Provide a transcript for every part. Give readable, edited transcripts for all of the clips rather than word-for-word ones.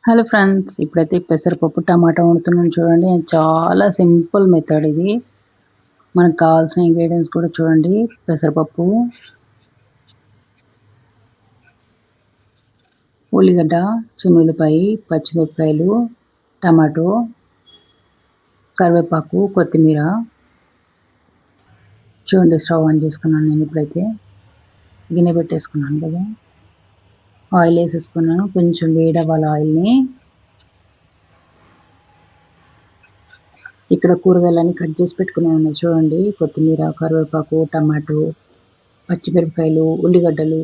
Hello friends, ఇప్పుడైతే పెసరపప్పు టమాటా వండుతున్నాను చూడండి. చాలా సింపుల్ మెథడ్ ఇది. మనకు కావాల్సిన ఇంగ్రీడియంట్స్ కూడా చూడండి. పెసరపప్పు, ఉల్లిగడ్డ, చిన్నుల్లిపాయ, పచ్చిమిరపకాయలు, టమాటో, కరివేపాకు, కొత్తిమీర. చూడండి, స్టవ్ ఆన్ చేసుకున్నాను. నేను ఇప్పుడైతే గిన్నె పెట్టేసుకున్నాను కదా, ఆయిల్ వేసేసుకున్నాను. కొంచెం వేడవ్వాలి ఆయిల్ని. ఇక్కడ కూరగాయలన్నీ కట్ చేసి పెట్టుకునే ఉన్నాయి చూడండి. కొత్తిమీర, కరివేపాకు, టమాటో, పచ్చిమిరపకాయలు, ఉల్లిగడ్డలు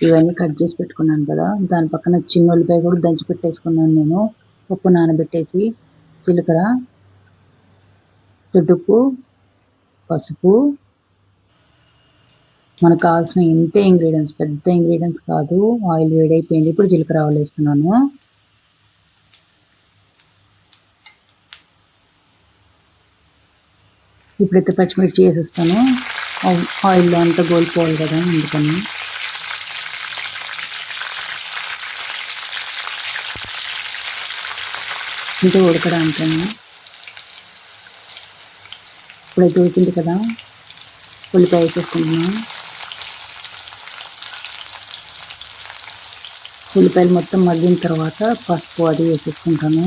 ఇవన్నీ కట్ చేసి పెట్టుకున్నాను కదా. దాని పక్కన చిన్న ఉల్లిపాయ కూడా దంచి పెట్టేసుకున్నాను నేను. ఉప్పు నానబెట్టేసి, జీలకర్ర, తుడుపు, పసుపు, మనకు కావాల్సిన ఇంతే ఇంగ్రీడియంట్స్, పెద్ద ఇంగ్రీడియంట్స్ కాదు. ఆయిల్ వేడైపోయింది. ఇప్పుడు జీలకర్ర ఆవాలు వేస్తున్నాను. ఇప్పుడైతే పచ్చిమిర్చి వేసేస్తాను. ఆయిల్లో అంతా గోలిపోవాలి కదా, అందుకని. ఇంకా ఉడకడానికని. ఇప్పుడైతే ఉడికింది కదా, ఉల్లిపాయ వేసేసుకుంటున్నాను. ఉల్లిపాయలు మొత్తం మగ్గిన తర్వాత పసుపు అది వేసేసుకుంటాను.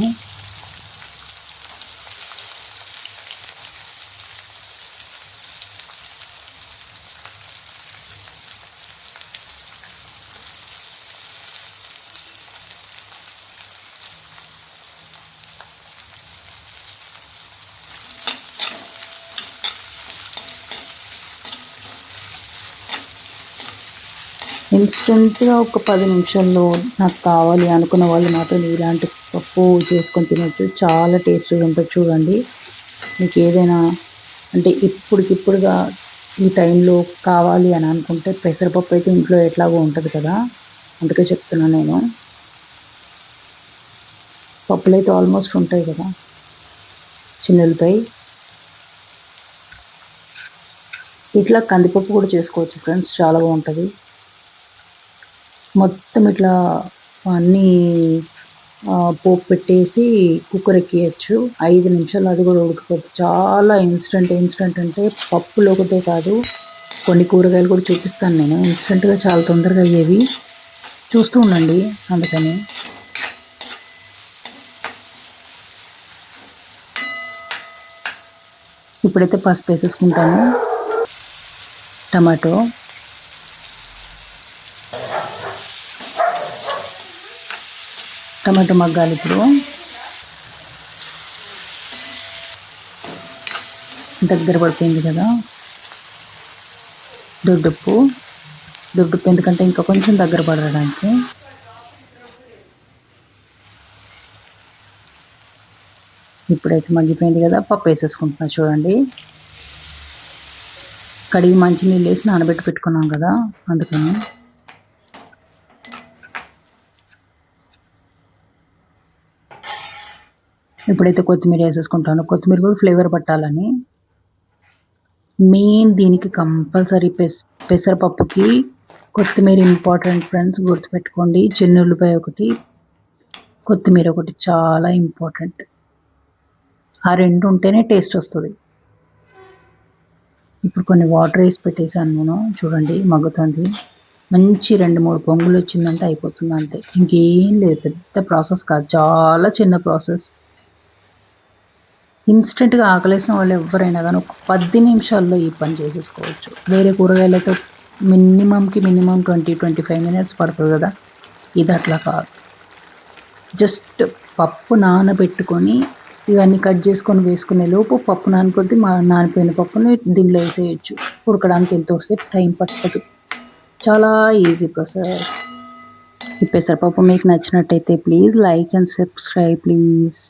ఇన్స్టెంట్గా ఒక 10 నిమిషాల్లో నాకు కావాలి అనుకున్న వాళ్ళు మాత్రం ఇలాంటి పప్పు చేసుకొని తినొచ్చు. చాలా టేస్టీగా ఉంటుంది చూడండి. మీకు ఏదైనా అంటే ఇప్పుడుగా ఈ టైంలో కావాలి అని అనుకుంటే పెసరపప్పు అయితే ఇంట్లో ఎట్లాగో ఉంటుంది కదా, అందుకే చెప్తున్నాను నేను. పప్పులు అయితే ఆల్మోస్ట్ ఉంటాయి కదా. చిన్నులపై ఇట్లా కందిపప్పు కూడా చేసుకోవచ్చు ఫ్రెండ్స్, చాలా బాగుంటుంది. మొత్తం ఇట్లా అన్నీ పోపు పెట్టేసి కుక్కర్ ఎక్కియచ్చు. 5 నిమిషాలు అది కూడా ఉడికిపోతుంది. చాలా ఇన్స్టెంట్ అంటే పప్పులు ఒకటే కాదు, కొన్ని కూరగాయలు కూడా చూపిస్తాను నేను. ఇన్స్టెంట్గా చాలా తొందరగా అయ్యేవి, చూస్తూ ఉండండి. అందుకని ఇప్పుడైతే పసుపు వేసేసుకుంటాను. టమాటో, టమాటో మగ్గాలి. ఇప్పుడు దగ్గర పడిపోయింది కదా. దొడ్డుప్పు ఎందుకంటే ఇంకా కొంచెం దగ్గర పడడానికి. ఇప్పుడైతే మగ్గిపోయింది కదా, పప్పు వేసేసుకుంటున్నా చూడండి. కడిగి మంచి నీళ్ళు వేసి నానబెట్టి పెట్టుకున్నాం కదా, అందుకని. ఇప్పుడైతే కొత్తిమీర వేసేసుకుంటాను. కొత్తిమీర కూడా ఫ్లేవర్ పట్టాలని. మెయిన్ దీనికి కంపల్సరీ పెసరపప్పుకి కొత్తిమీర ఇంపార్టెంట్ ఫ్రెండ్స్, గుర్తుపెట్టుకోండి. చిన్న ఉల్లిపాయ ఒకటి, కొత్తిమీర ఒకటి చాలా ఇంపార్టెంట్. ఆ రెండు ఉంటేనే టేస్ట్ వస్తుంది. ఇప్పుడు కొన్ని వాటర్ వేసి పెట్టేశాను నేను. చూడండి, మగ్గుతుంది. మంచి 2-3 పొంగులు వచ్చిందంటే అయిపోతుంది, అంతే. ఇంకేం లేదు, పెద్ద ప్రాసెస్ కాదు, చాలా చిన్న ప్రాసెస్. ఇన్స్టెంట్గా ఆకలేసిన వాళ్ళు ఎవరైనా కానీ ఒక 10 నిమిషాల్లో ఈ పని చేసేసుకోవచ్చు. వేరే కూరగాయలతో మినిమం 20-25 మినిట్స్ పడుతుంది కదా, ఇది అట్లా కాదు. జస్ట్ పప్పు నానబెట్టుకొని ఇవన్నీ కట్ చేసుకొని వేసుకునే లోపు పప్పు నానిపోద్ది. నానిపోయిన పప్పుని దీనిలో వేసేయచ్చు. ఉడకడానికి ఎంతోసేపు టైం పట్టదు, చాలా ఈజీ ప్రాసెస్. ఈ పెసరపప్పు మీకు నచ్చినట్టయితే please like and subscribe please.